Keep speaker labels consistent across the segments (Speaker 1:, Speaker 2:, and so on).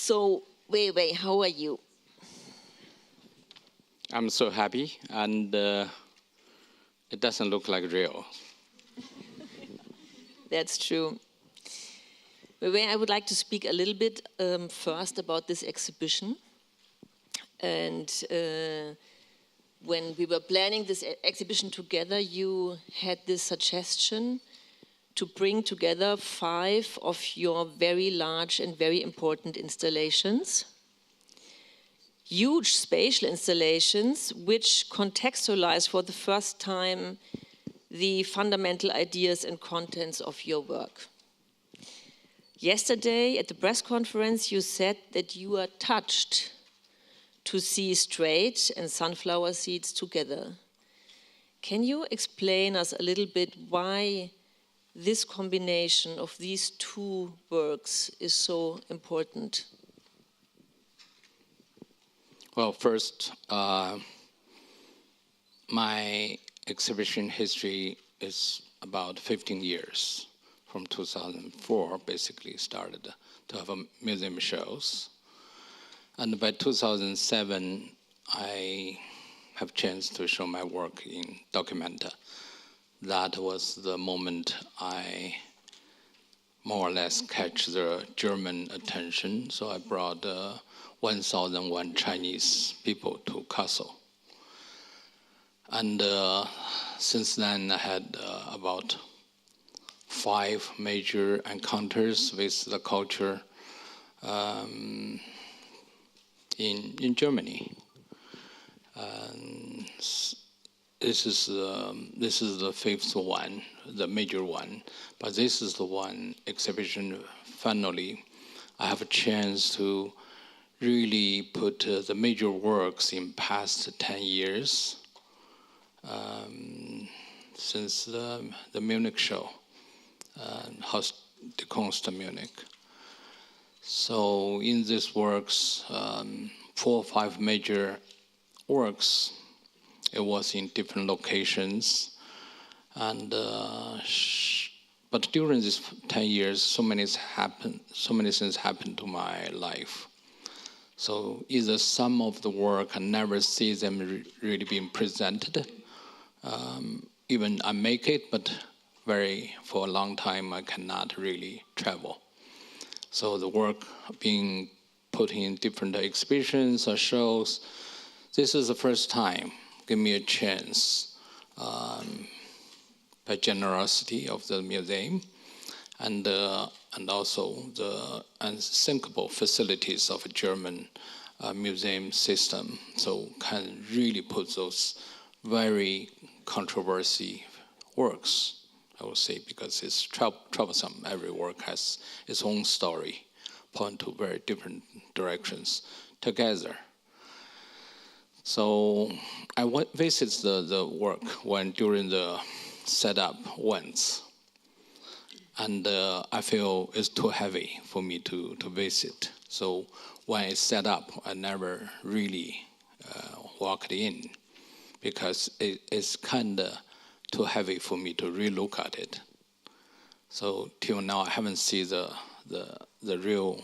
Speaker 1: So, Weiwei, how are you?
Speaker 2: I'm so happy, and it doesn't look like real.
Speaker 1: That's true. Weiwei, I would like to speak a little bit first about this exhibition. And when we were planning this exhibition together, you had this suggestion to bring together 5 of your very large and very important installations. Huge spatial installations which contextualize for the first time the fundamental ideas and contents of your work. Yesterday at the press conference you said that you are touched to see straight and sunflower seeds together. Can you explain us a little bit why this combination of these 2 works is so important?
Speaker 2: Well, first, my exhibition history is about 15 years. From 2004, basically started to have museum shows. And by 2007, I have chance to show my work in Documenta. That was the moment I more or less catch the German attention. So I brought 1,001 Chinese people to Kassel. And since then, I had about 5 major encounters with the culture in Germany. This is the 5th one, the major one. But this is the one exhibition. Finally, I have a chance to really put the major works in past 10 years since the Munich show, Haus der Kunst Munich. So in these works, 4 or 5 major works, it was in different locations. And but during these 10 years, so many things happened to my life. So either some of the work I never see them really being presented. Even I make it, but for a long time I cannot really travel. So the work being put in different exhibitions or shows, this is the first time give me a chance by generosity of the museum and also the unthinkable facilities of a German museum system. So can really put those very controversial works, I would say, because it's troublesome. Every work has its own story, point to very different directions together. So I visited the work during the setup once, and I feel it's too heavy for me to visit. So when it's set up, I never really walked in because it's kind of too heavy for me to relook at it. So till now, I haven't seen the real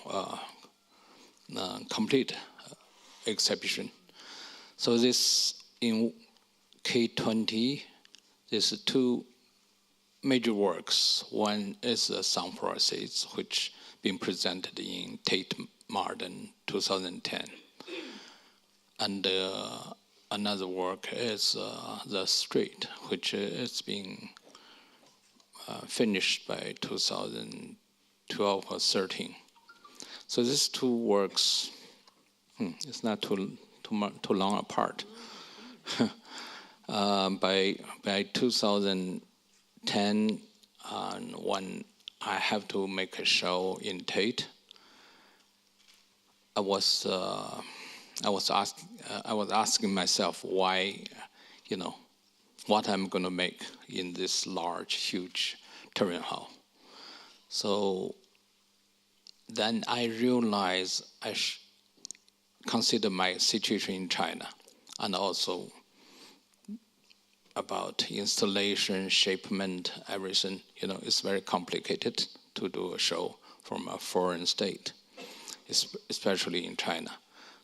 Speaker 2: complete exhibition. So this in K20, there's 2 major works. One is the Sunflower Seeds, which been presented in Tate Modern 2010, and another work is The Street, which is being finished by 2012 or 13. So these 2 works, it's not too long apart. By 2010, when I have to make a show in Tate, I was asking myself why, what I'm going to make in this large, huge terrain hall. So then I realized I consider my situation in China, and also about installation, shapement, everything. It's very complicated to do a show from a foreign state. especially in China.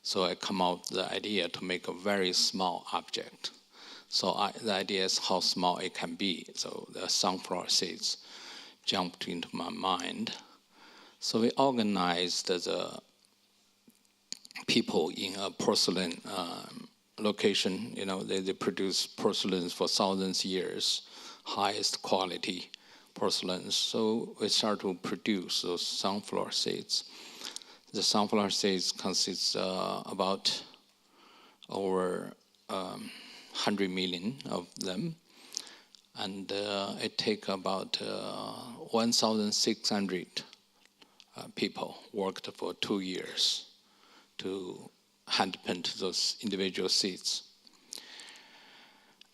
Speaker 2: So I come out with the idea to make a very small object. So the idea is how small it can be. So the sunflower seeds jumped into my mind. So we organized the people in a porcelain location. You know, they produce porcelains for thousands of years, highest quality porcelains. So we start to produce those sunflower seeds. The sunflower seeds consists about over 100 million of them, and it takes about 1,600 people worked for 2 years to hand paint those individual seeds.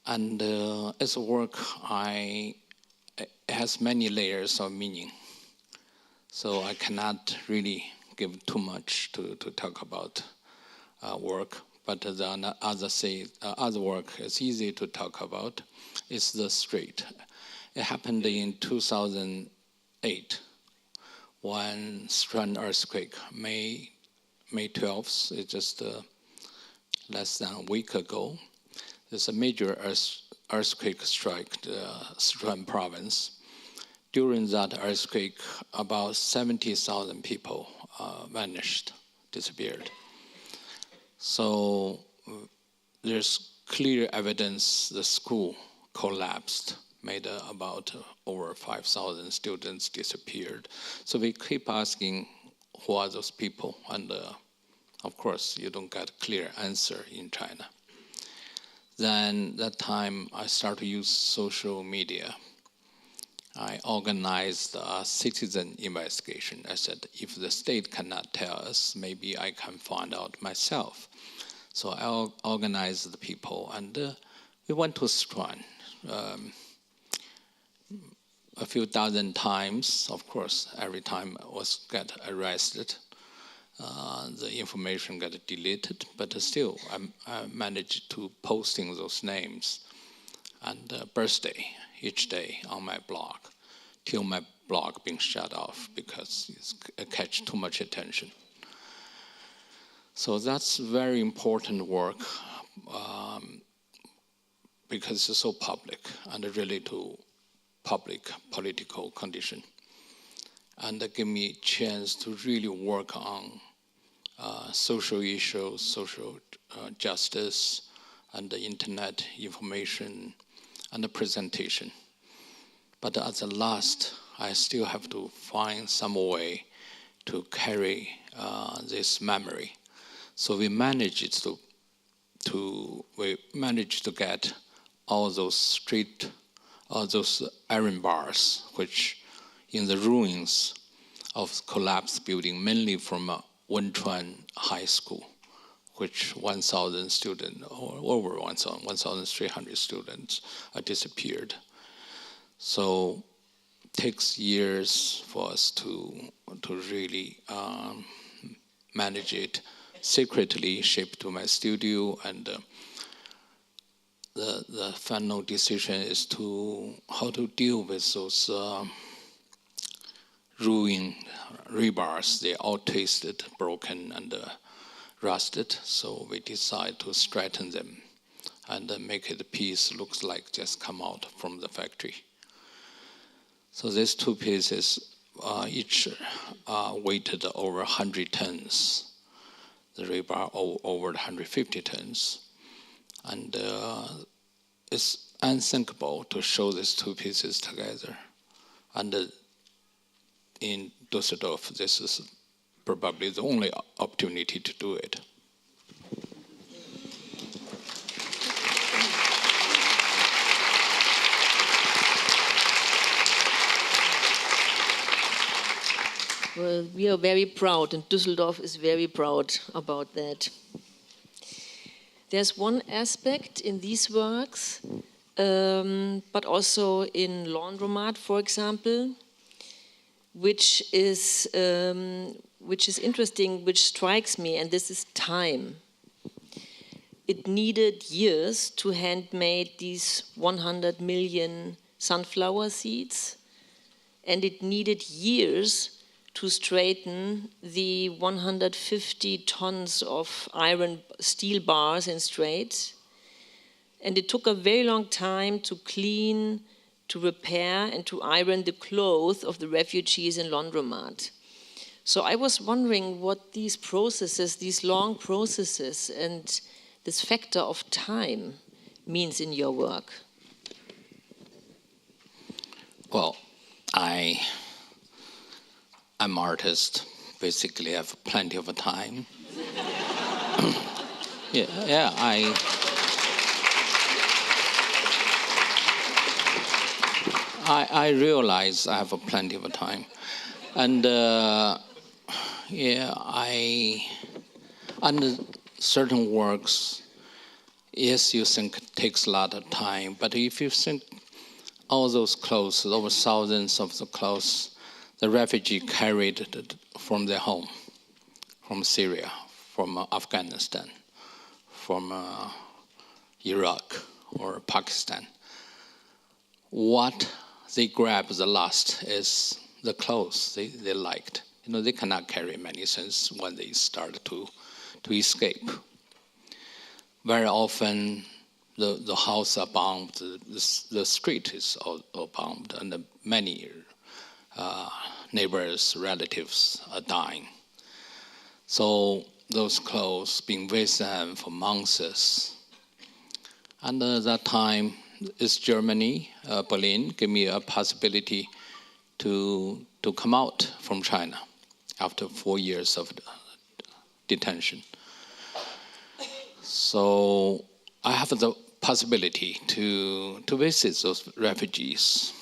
Speaker 2: And as a work, it has many layers of meaning, so I cannot really give too much to talk about work, but the other work is easy to talk about. It's the street. It happened in 2008, one Sichuan earthquake, May 12th, it's just less than a week ago. There's a major earthquake struck the Sichuan province. During that earthquake, about 70,000 people vanished, disappeared. So there's clear evidence the school collapsed, made about over 5,000 students disappeared. So we keep asking, who are those people? And of course, you don't get a clear answer in China. Then that time, I started to use social media. I organized a citizen investigation. I said, if the state cannot tell us, maybe I can find out myself. So I organized the people, and we went to Sichuan a few dozen times. Of course, every time I was get arrested, the information got deleted, but still I managed to posting those names and birthday each day on my blog, till my blog being shut off because it catch too much attention. So that's very important work because it's so public and really to public political condition. And that gave me a chance to really work on social issues, social justice, and the internet information, and the presentation. But at the last, I still have to find some way to carry this memory. So we managed to get all those those iron bars, which in the ruins of collapsed building, mainly from Wenchuan High School, which 1,000 students, or over 1,300 students disappeared. So it takes years for us to really manage it, secretly shipped to my studio, and the final decision is how to deal with those ruined rebars. They all tasted broken and rusted, so we decide to straighten them and make it a piece looks like just come out from the factory. So these two pieces each weighted over 100 tons. The rebar over 150 tons. And it's unthinkable to show these two pieces together. And in Düsseldorf, this is probably the only opportunity to do it.
Speaker 1: Well, we are very proud, and Düsseldorf is very proud about that. There's one aspect in these works, but also in Laundromat, for example, which is interesting, which strikes me, and this is time. It needed years to handmade these 100 million sunflower seeds, and it needed years to straighten the 150 tons of steel bars in straight. And it took a very long time to clean, to repair, and to iron the clothes of the refugees in laundromat. So I was wondering what these processes, these long processes, and this factor of time means in your work.
Speaker 2: Well, I'm an artist. Basically, I have plenty of time. I realize I have plenty of time, and under certain works, yes, you think it takes a lot of time, but if you think all those clothes, over thousands of the clothes, the refugee carried from their home, from Syria, from Afghanistan, from Iraq or Pakistan. What they grab the last is the clothes they liked. They cannot carry many things when they start to escape. Very often, the house are bombed, the street is all bombed, and many neighbors, relatives are dying. So those clothes being with them for months. And at that time, it's Germany, Berlin, gave me a possibility to come out from China after 4 years of detention. So I have the possibility to visit those refugees.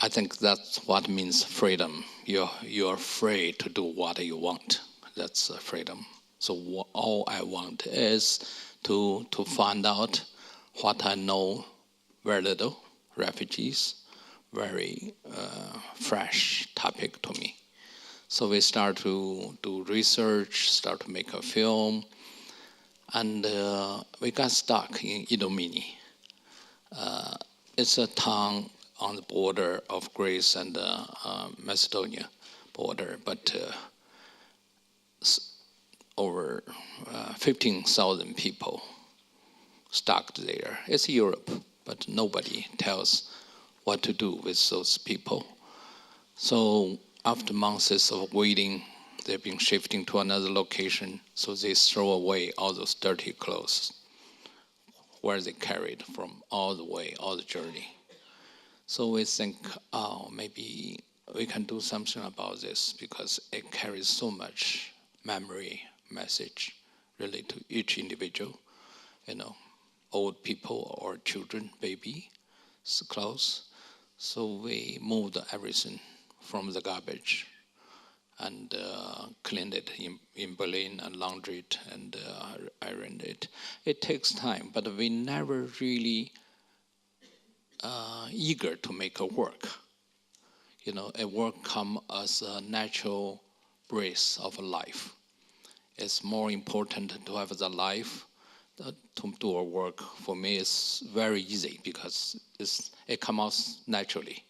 Speaker 2: I think that's what means freedom. You're free to do what you want. That's freedom. So all I want is to find out what I know very little, refugees, very fresh topic to me. So we start to do research, start to make a film, and we got stuck in Idomeni. It's a town on the border of Greece and Macedonia border, but over 15,000 people stuck there. It's Europe, but nobody tells what to do with those people. So after months of waiting, they've been shifting to another location, so they throw away all those dirty clothes where they carried from all the journey. So we think, maybe we can do something about this because it carries so much memory, message, really to each individual, old people or children, baby, clothes. So we moved everything from the garbage and cleaned it in Berlin and laundered it and ironed it. It takes time, but we never really eager to make a work. A work comes as a natural breath of life. It's more important to have the life to do a work. For me, it's very easy because it comes out naturally.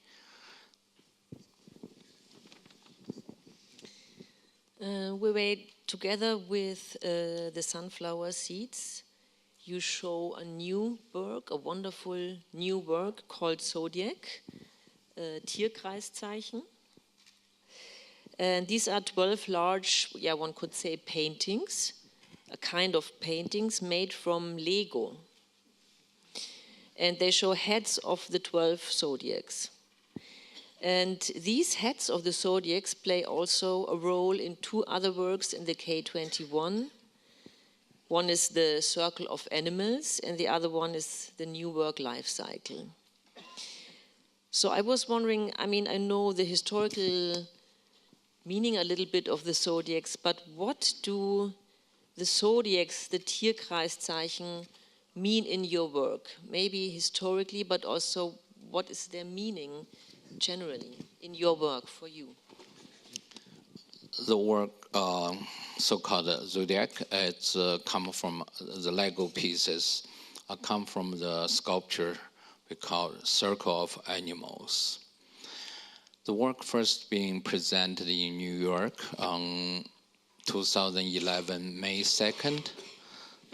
Speaker 1: We were together with the sunflower seeds. You show a new work, a wonderful new work called Zodiac, Tierkreiszeichen. And these are 12 large, one could say paintings, a kind of paintings made from Lego. And they show heads of the 12 zodiacs. And these heads of the zodiacs play also a role in 2 other works in the K21. One is the Circle of Animals, and the other one is the New Work Life Cycle. So I was wondering, I know the historical meaning a little bit of the zodiacs, but what do the zodiacs, the Tierkreiszeichen, mean in your work? Maybe historically, but also what is their meaning generally in your work for you?
Speaker 2: The work, so-called Zodiac, it's come from the Lego pieces, come from the sculpture we call Circle of Animals. The work first being presented in New York on 2011, May 2nd.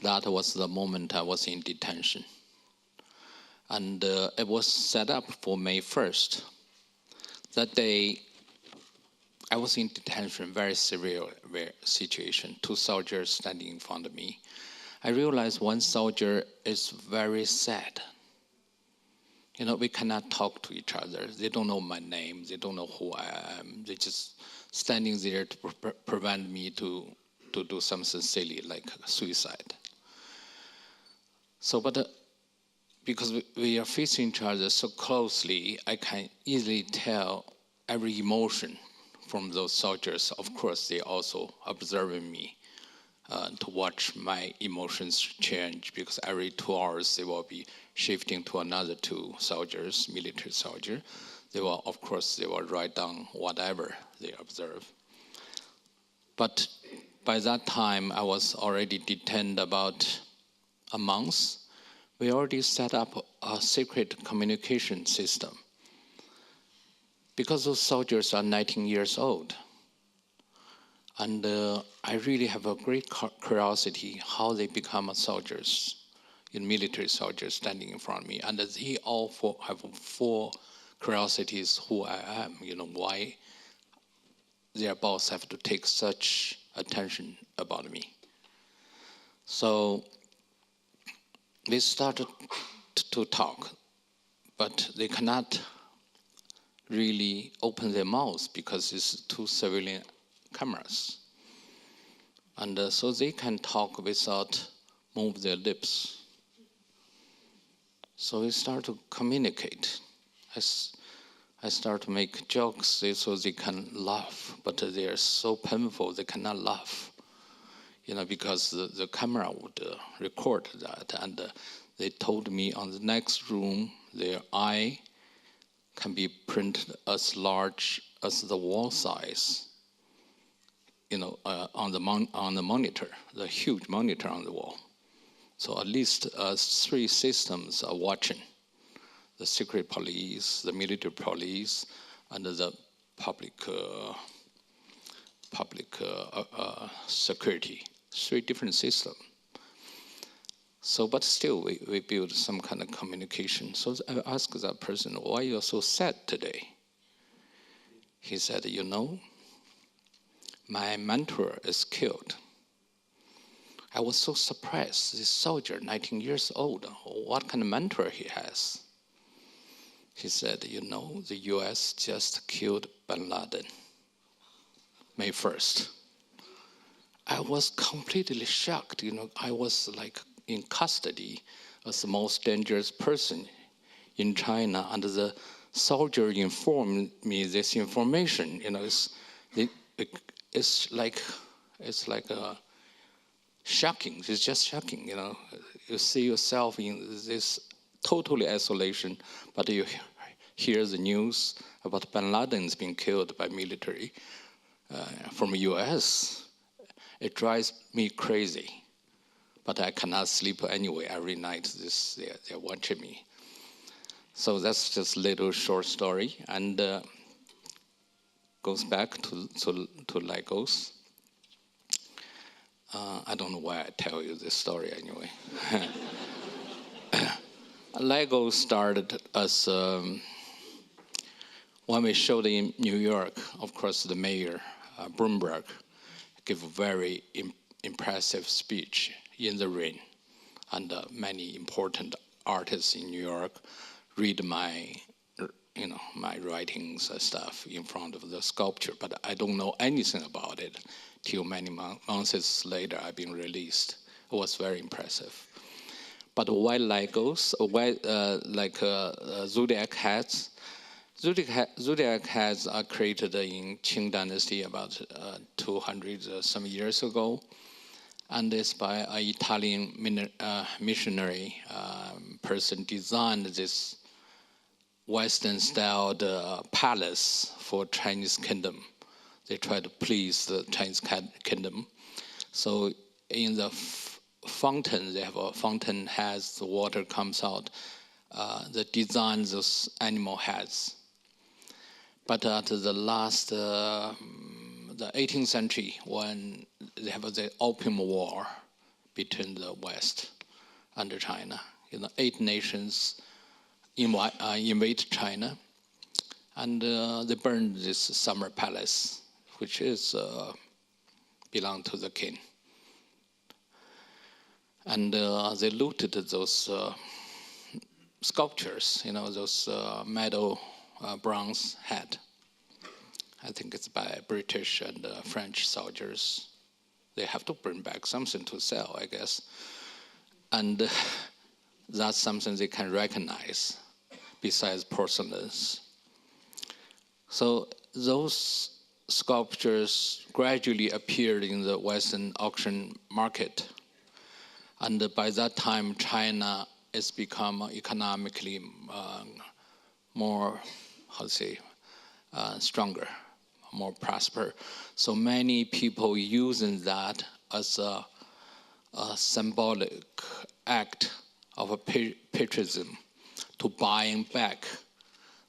Speaker 2: That was the moment I was in detention. And it was set up for May 1st. That day, I was in detention, very severe situation. 2 soldiers standing in front of me. I realized one soldier is very sad. You know, we cannot talk to each other. They don't know my name. They don't know who I am. They're just standing there to prevent me to do something silly like suicide. So, but because we are facing each other so closely, I can easily tell every emotion from those soldiers. Of course, they also observing me to watch my emotions change, because every 2 hours they will be shifting to another 2 soldiers, military soldier. They will, of course, they will write down whatever they observe. But by that time, I was already detained about a month. We already set up a secret communication system, because those soldiers are 19 years old. And I really have a great curiosity how they become soldiers, military soldiers standing in front of me. And they all have 4 curiosities who I am, why their boss have to take such attention about me. So they started to talk, but they cannot really open their mouths because it's 2 civilian cameras. And so they can talk without move their lips. So we start to communicate. I start to make jokes so they can laugh, but they are so painful they cannot laugh. Because the camera would record that. And they told me on the next room, their eye can be printed as large as the wall size. On the monitor, the huge monitor on the wall. So at least 3 systems are watching: the secret police, the military police, and the public security. 3 different systems. So, but still, we build some kind of communication. So I asked that person, "Why are you so sad today?" He said, "My mentor is killed." I was so surprised. This soldier, 19 years old, what kind of mentor he has? He said, the US just killed bin Laden, May 1st. I was completely shocked. I was like in custody as the most dangerous person in China, and the soldier informed me this information. It's like shocking. It's just shocking. You see yourself in this totally isolation, but you hear the news about bin Laden's being killed by military from the U.S. It drives me crazy, but I cannot sleep anyway. Every night, they're watching me. So that's just a little short story, and goes back to Legos. I don't know why I tell you this story anyway. Lego started as when we showed in New York. Of course, the mayor, Bloomberg, gave a very impressive speech in the rain, and many important artists in New York read my writings and stuff in front of the sculpture, but I don't know anything about it till many months later. I've been released. It was very impressive. But white Legos, zodiac hats. Zodiac hats are created in Qing Dynasty about 200 some years ago, and it's by an Italian missionary person designed this Western-styled palace for Chinese kingdom. They try to please the Chinese kingdom. So in the fountain, they have a fountain heads, the water comes out. The design those animal heads. But at the last, the 18th century, when they have the Opium War between the West and China, 8 nations invade China, and they burned this summer palace, which is belonged to the king. And they looted those sculptures, those metal bronze head. I think it's by British and French soldiers. They have to bring back something to sell, I guess. And that's something they can recognize besides porcelains. So those sculptures gradually appeared in the Western auction market. And by that time, China has become economically more, stronger, more prosper. So many people using that as a symbolic act of a patriotism to buying back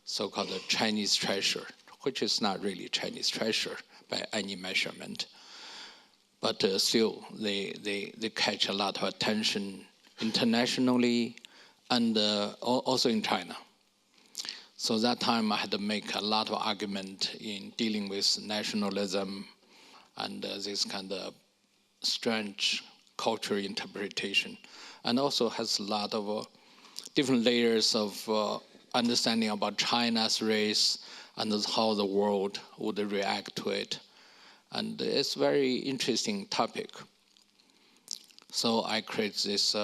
Speaker 2: so-called Chinese treasure, which is not really Chinese treasure by any measurement. But still, they catch a lot of attention internationally and also in China. So that time I had to make a lot of argument in dealing with nationalism and this kind of strange cultural interpretation, and also has a lot of different layers of understanding about China's race and how the world would react to it. And it's a very interesting topic. So I create this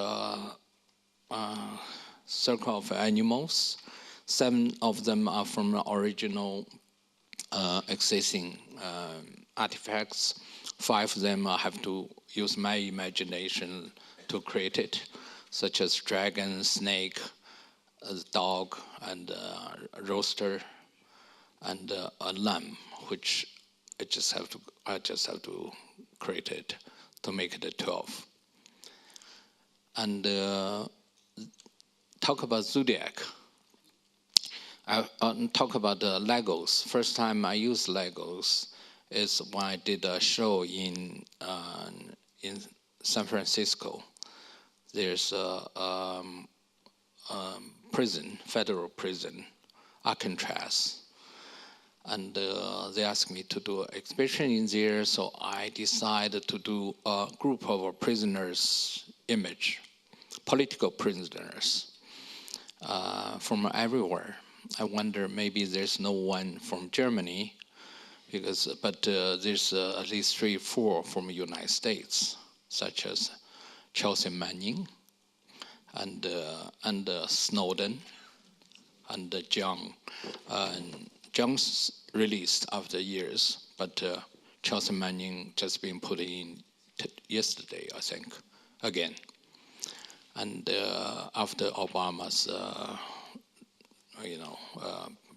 Speaker 2: circle of animals. 7 of them are from original existing artifacts. 5 of them I have to use my imagination to create it, such as dragon, snake, a dog, and a rooster, and a lamb, which I just have to create it to make it a 12. And talk about zodiac. I'll talk about the Legos. First time I used Legos is when I did a show in San Francisco. There's a prison, federal prison, Alcatraz. And they asked me to do an exhibition in there, so I decided to do a group of prisoners' image, political prisoners from everywhere. I wonder maybe there's no one from Germany, but there's at least 3 or 4 from the United States, such as Chelsea Manning and Snowden and John. John's released after years, but Chelsea Manning just been put in yesterday, I think, again. And after Obama's,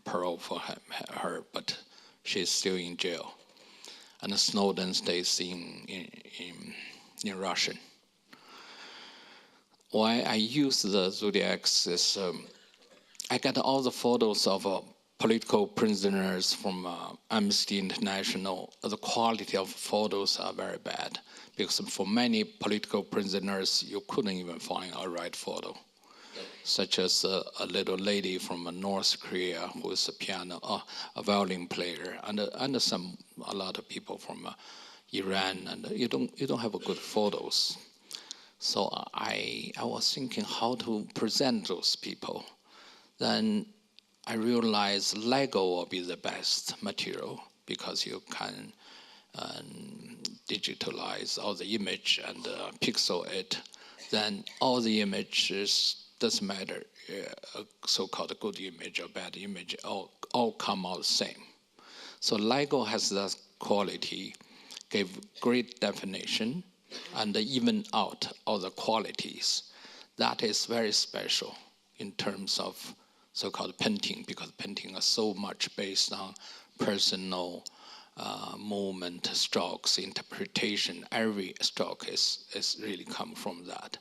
Speaker 2: parole for her, but she's still in jail. And Snowden stays in Russia. Why I use the zodiacs is I got all the photos of political prisoners from Amnesty International. The quality of photos are very bad because for many political prisoners, you couldn't even find a right photo. Such as a little lady from North Korea who is a violin player, and a lot of people from Iran, and you don't have good photos. So I was thinking how to present those people. Then I realized Lego will be the best material because you can digitalize all the image and pixel it. Then all the images, doesn't matter, so-called good image or bad image, all come out the same. So Lego has that quality, gave great definition, and even out all the qualities. That is very special in terms of so-called painting, because painting is so much based on personal movement, strokes, interpretation. Every stroke is really come from that.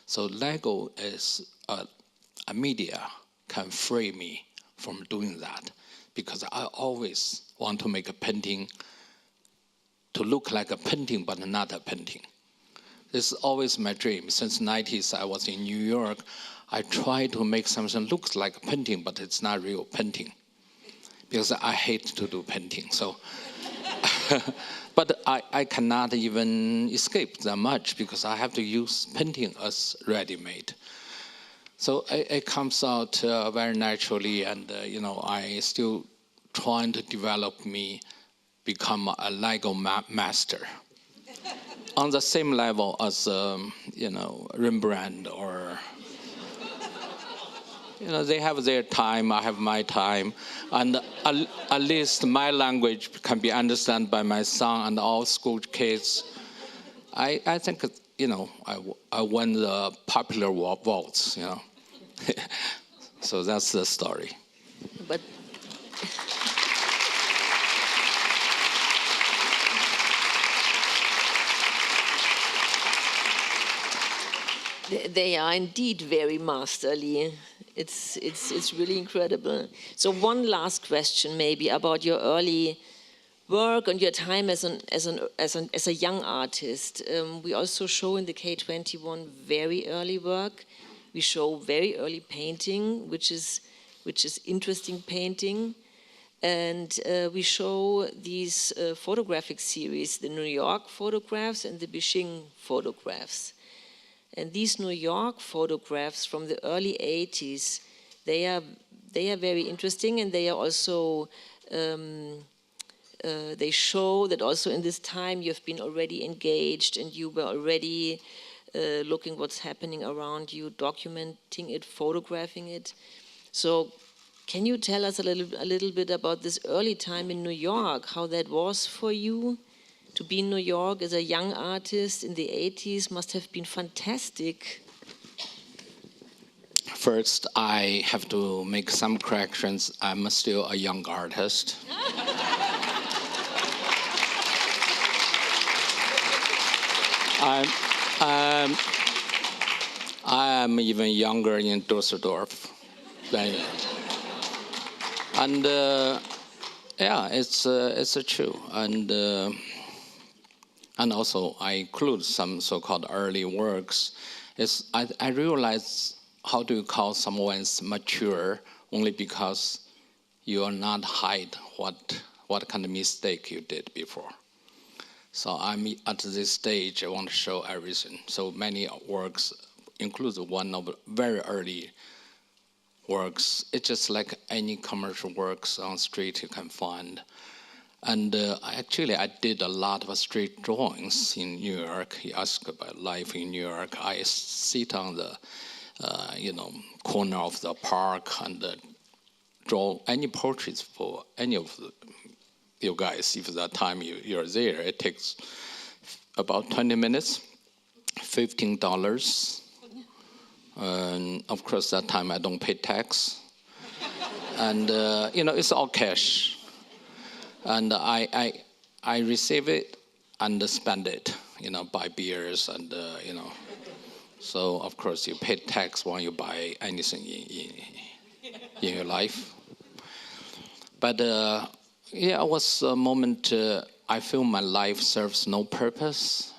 Speaker 2: So Lego is a media can free me from doing that, because I always want to make a painting to look like a painting, but not a painting. This is always my dream. Since the 90s, I was in New York. I try to make something looks like a painting, but it's not real painting, because I hate to do painting. So, but I cannot even escape that much, because I have to use painting as ready-made. So it comes out very naturally, and I still trying to develop me, become a Lego master, on the same level as Rembrandt or. They have their time, I have my time, and at least my language can be understood by my son and all school kids. I think I won the popular votes. So that's the story.
Speaker 1: But they are indeed very masterly. It's really incredible. So one last question, maybe, about your early work and your time as a young artist. We also show in the K21 very early work. We show very early painting, which is interesting painting, and we show these photographic series, the New York photographs and the Beijing photographs. And these New York photographs from the early 80s, they are very interesting, and they are also they show that also in this time you've been already engaged, and you were already looking what's happening around you, documenting it, photographing it. So can you tell us a little bit about this early time in New York, how that was for you? To be in New York as a young artist in the 80s must have been fantastic.
Speaker 2: First, I have to make some corrections. I'm still a young artist. I am even younger in Düsseldorf. And yeah, it's true. And also, I include some so-called early works. I realize, how do you call someone's mature only because you are not hide what kind of mistake you did before. So I'm at this stage, I want to show everything. So many works, includes one of very early works. It's just like any commercial works on street you can find. And actually, I did a lot of street drawings in New York. He asked about life in New York. I sit on the, corner of the park and draw any portraits for any of you guys. If that time you're there, it takes about 20 minutes, $15. And of course, that time I don't pay tax. And, it's all cash. And I receive it and spend it, buy beers and, So, of course, you pay tax when you buy anything in your life. But, it was a moment I feel my life serves no purpose.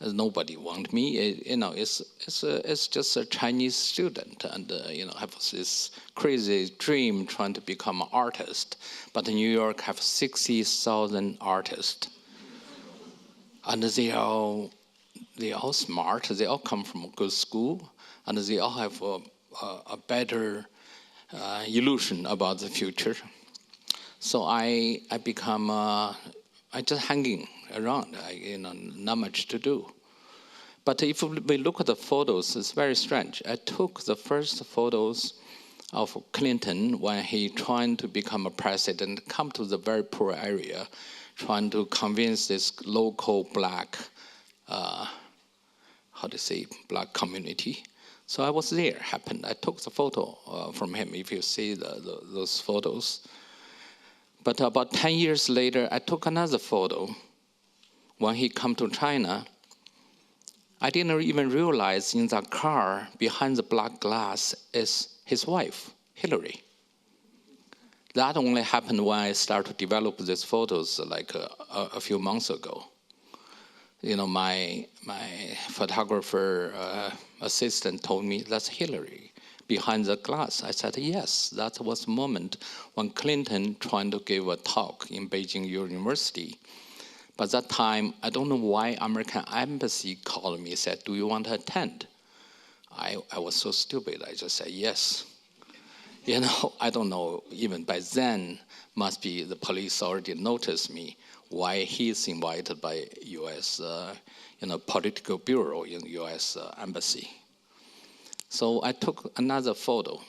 Speaker 2: Nobody want me. It's just a Chinese student, and have this crazy dream trying to become an artist. But New York have 60,000 artists, and they all smart. They all come from a good school, and they all have a better illusion about the future. So I become I just hanging around. Not much to do. But if we look at the photos, it's very strange. I took the first photos of Clinton when he trying to become a president, come to the very poor area, trying to convince this local black, black community. So I was there, happened. I took the photo from him, if you see those photos. But about 10 years later, I took another photo. When he come to China, I didn't even realize in the car behind the black glass is his wife, Hillary. that only happened when I started to develop these photos like a few months ago. You know, my photographer assistant told me, that's Hillary behind the glass. I said, yes, that was the moment when Clinton trying to give a talk in Beijing University. But that time, I don't know why American embassy called me and said, do you want to attend? I was so stupid, I just said yes. You know, I don't know, even by then, must be the police already noticed me, why he's invited by U.S. Political bureau in U.S. Embassy. So I took another photo.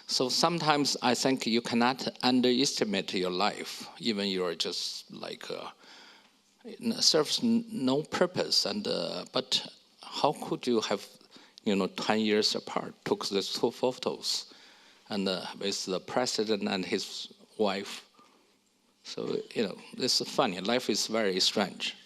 Speaker 2: So sometimes I think you cannot underestimate your life, even you're just like, serves no purpose. But how could you have, 10 years apart, took these two photos, and with the president and his wife. So, this is funny. Life is very strange.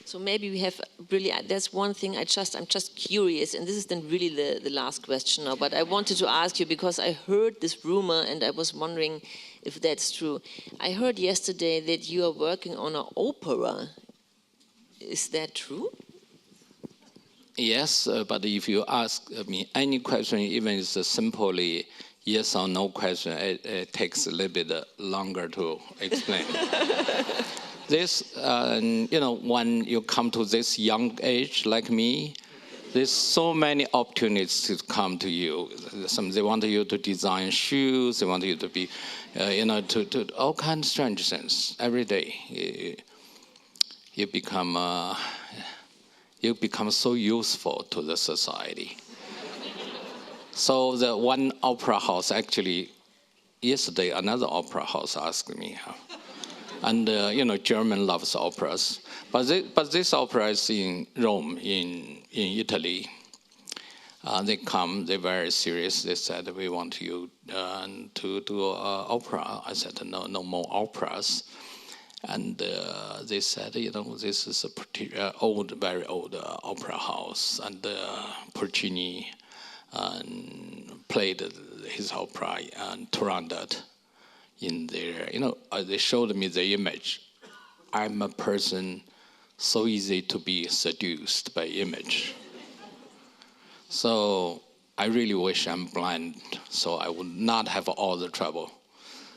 Speaker 1: So maybe we have really, that's one thing I'm just curious, and this is then really the last question now, but I wanted to ask you because I heard this rumor and I was wondering if that's true. I heard yesterday that you are working on an opera. Is that true?
Speaker 2: Yes, but if you ask me any question, even it's a simply yes or no question, it takes a little bit longer to explain. This, when you come to this young age like me, there's so many opportunities to come to you. They want you to design shoes. They want you to be, to all kinds of strange things. Every day, you become so useful to the society. So the one opera house, actually, yesterday another opera house asked me. And German loves operas, but this opera is in Rome, in Italy. They come, they're very serious. They said, we want you to do opera. I said, no more operas. And they said, this is a pretty very old opera house, and Puccini played his opera and Turandot. In there, they showed me the image. I'm a person so easy to be seduced by image. So I really wish I'm blind, so I would not have all the trouble.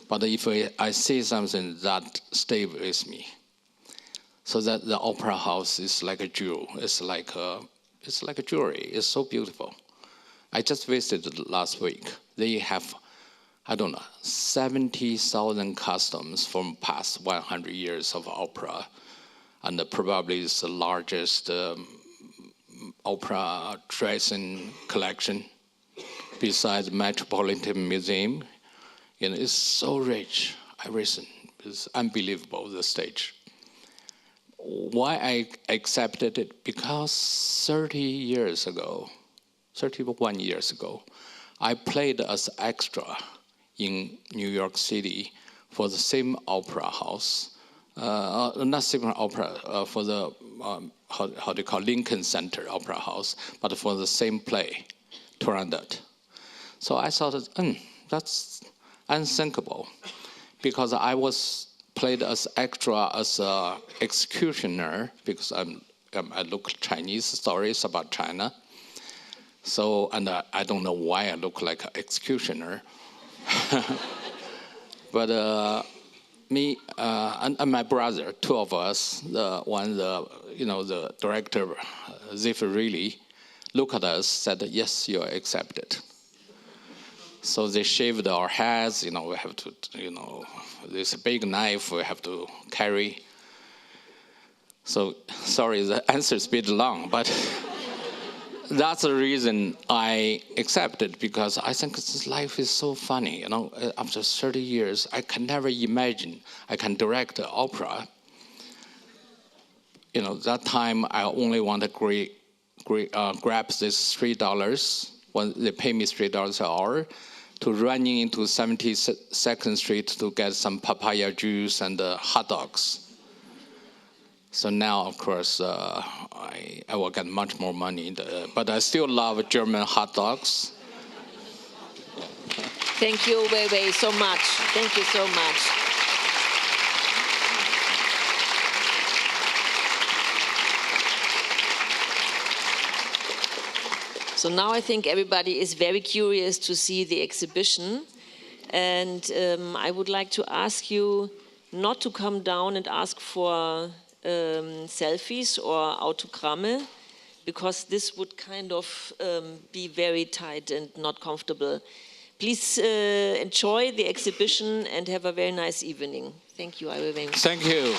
Speaker 2: But if I see something that stays with me, so that the opera house is like a jewel. It's like a jewelry. It's so beautiful. I just visited last week. They have, 70,000 costumes from past 100 years of opera, and probably it's the largest opera dressing collection besides Metropolitan Museum. It's so rich, everything. It's unbelievable, the stage. Why I accepted it? Because 31 years ago, I played as extra in New York City for the same opera house, not same opera, for the, how do you call, Lincoln Center Opera House, but for the same play, Turandot. So I thought, that's unthinkable, because I was played as extra, as an executioner, because I look Chinese stories about China. So, and I don't know why I look like an executioner. But me and my brother, two of us, the director, Zeffirelli, looked at us, said, yes, you are accepted. So they shaved our heads, we have to, this big knife we have to carry. So, sorry, the answer is a bit long, but that's the reason I accepted, because I think this life is so funny. After 30 years, I can never imagine I can direct an opera. That time I only want to grab this $3 when they pay me $3 an hour to running into 72nd Street to get some papaya juice and hot dogs. So now, of course, I will get much more money, but I still love German hot dogs.
Speaker 1: Thank you, Weiwei, so much. Thank you so much. So now I think everybody is very curious to see the exhibition. And I would like to ask you not to come down and ask for selfies or Autogramme, because this would kind of be very tight and not comfortable. Please enjoy the exhibition and have a very nice evening. Thank you, Ai Weiwei.
Speaker 2: Thank you.